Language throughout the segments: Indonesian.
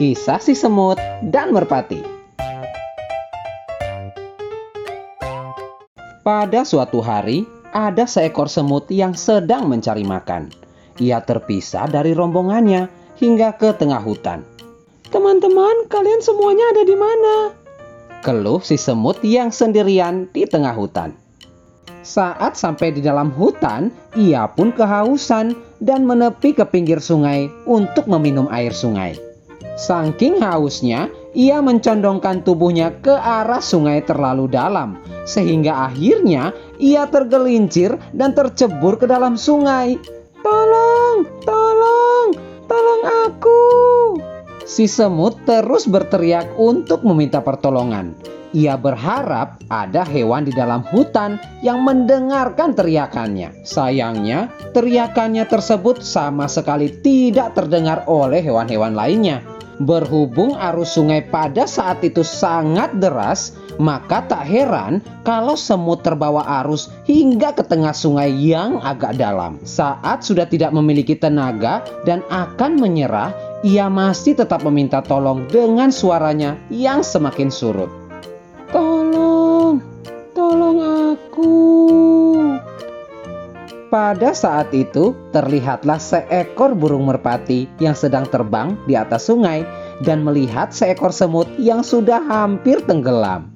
Kisah si semut dan merpati. Pada suatu hari, ada seekor semut yang sedang mencari makan. Ia terpisah dari rombongannya hingga ke tengah hutan. "Teman-teman, kalian semuanya ada di mana?" keluh si semut yang sendirian di tengah hutan. Saat sampai di dalam hutan, ia pun kehausan dan menepi ke pinggir sungai untuk meminum air sungai. Saking hausnya, ia mencondongkan tubuhnya ke arah sungai terlalu dalam, sehingga akhirnya ia tergelincir dan tercebur ke dalam sungai. "Tolong, tolong, tolong aku!" Si semut terus berteriak untuk meminta pertolongan. Ia berharap ada hewan di dalam hutan yang mendengarkan teriakannya. Sayangnya, teriakannya tersebut sama sekali tidak terdengar oleh hewan-hewan lainnya. Berhubung arus sungai pada saat itu sangat deras, maka tak heran kalau semut terbawa arus hingga ke tengah sungai yang agak dalam. Saat sudah tidak memiliki tenaga dan akan menyerah, ia masih tetap meminta tolong dengan suaranya yang semakin surut. "Tolong, tolong aku." Pada saat itu, terlihatlah seekor burung merpati yang sedang terbang di atas sungai dan melihat seekor semut yang sudah hampir tenggelam.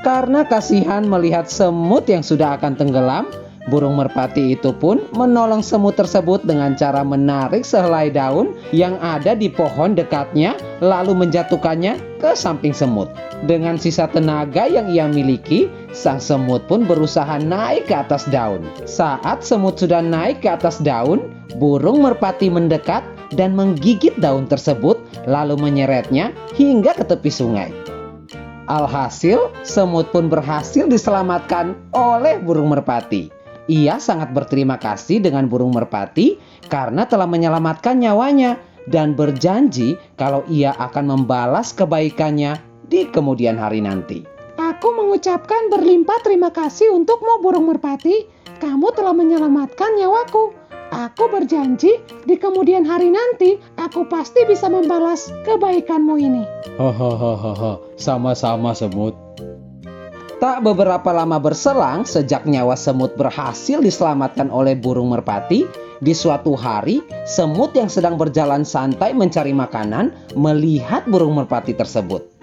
Karena kasihan melihat semut yang sudah akan tenggelam, burung merpati itu pun menolong semut tersebut dengan cara menarik sehelai daun yang ada di pohon dekatnya, lalu menjatuhkannya ke samping semut. Dengan sisa tenaga yang ia miliki, sang semut pun berusaha naik ke atas daun. Saat semut sudah naik ke atas daun, burung merpati mendekat dan menggigit daun tersebut, lalu menyeretnya hingga ke tepi sungai. Alhasil, semut pun berhasil diselamatkan oleh burung merpati. Ia sangat berterima kasih dengan burung merpati karena telah menyelamatkan nyawanya dan berjanji kalau ia akan membalas kebaikannya di kemudian hari nanti. "Aku mengucapkan berlimpah terima kasih untukmu, burung merpati. Kamu telah menyelamatkan nyawaku. Aku berjanji di kemudian hari nanti aku pasti bisa membalas kebaikanmu ini." Hahaha, sama-sama semut. Tak beberapa lama berselang sejak nyawa semut berhasil diselamatkan oleh burung merpati, di suatu hari semut yang sedang berjalan santai mencari makanan melihat burung merpati tersebut.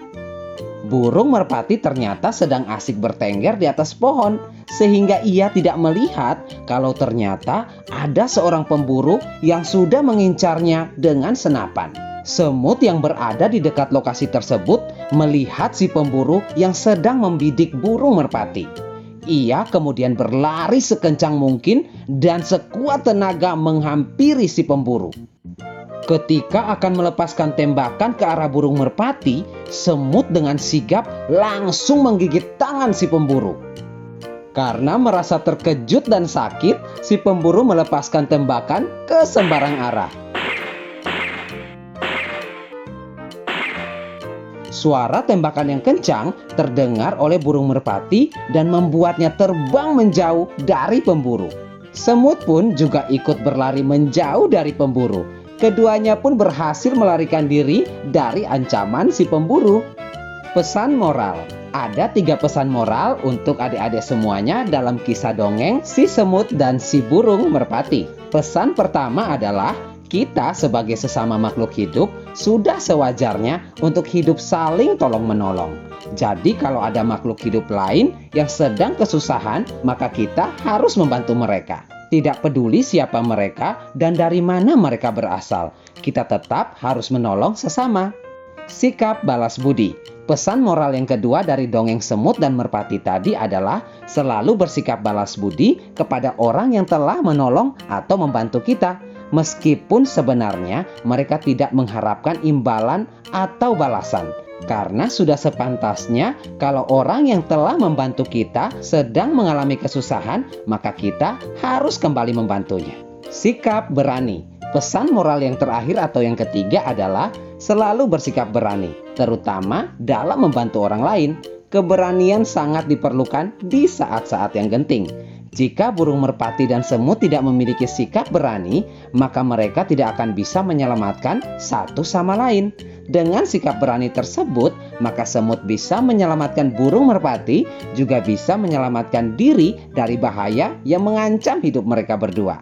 Burung merpati ternyata sedang asik bertengger di atas pohon, sehingga ia tidak melihat kalau ternyata ada seorang pemburu yang sudah mengincarnya dengan senapan. Semut yang berada di dekat lokasi tersebut melihat si pemburu yang sedang membidik burung merpati. Ia kemudian berlari sekencang mungkin dan sekuat tenaga menghampiri si pemburu. Ketika akan melepaskan tembakan ke arah burung merpati, semut dengan sigap langsung menggigit tangan si pemburu. Karena merasa terkejut dan sakit, si pemburu melepaskan tembakan ke sembarang arah. Suara tembakan yang kencang terdengar oleh burung merpati dan membuatnya terbang menjauh dari pemburu. Semut pun juga ikut berlari menjauh dari pemburu. Keduanya pun berhasil melarikan diri dari ancaman si pemburu. Pesan moral. Ada 3 pesan moral untuk adik-adik semuanya dalam kisah dongeng si semut dan si burung merpati. Pesan pertama adalah kita sebagai sesama makhluk hidup sudah sewajarnya untuk hidup saling tolong-menolong. Jadi kalau ada makhluk hidup lain yang sedang kesusahan, maka kita harus membantu mereka. Tidak peduli siapa mereka dan dari mana mereka berasal, kita tetap harus menolong sesama. Sikap balas budi. Pesan moral yang kedua dari dongeng semut dan merpati tadi adalah selalu bersikap balas budi kepada orang yang telah menolong atau membantu kita. Meskipun sebenarnya mereka tidak mengharapkan imbalan atau balasan. Karena sudah sepantasnya kalau orang yang telah membantu kita sedang mengalami kesusahan, maka kita harus kembali membantunya. Sikap berani. Pesan moral yang terakhir atau yang ketiga adalah selalu bersikap berani, terutama dalam membantu orang lain. Keberanian sangat diperlukan di saat-saat yang genting. Jika burung merpati dan semut tidak memiliki sikap berani, maka mereka tidak akan bisa menyelamatkan satu sama lain. Dengan sikap berani tersebut, maka semut bisa menyelamatkan burung merpati, juga bisa menyelamatkan diri dari bahaya yang mengancam hidup mereka berdua.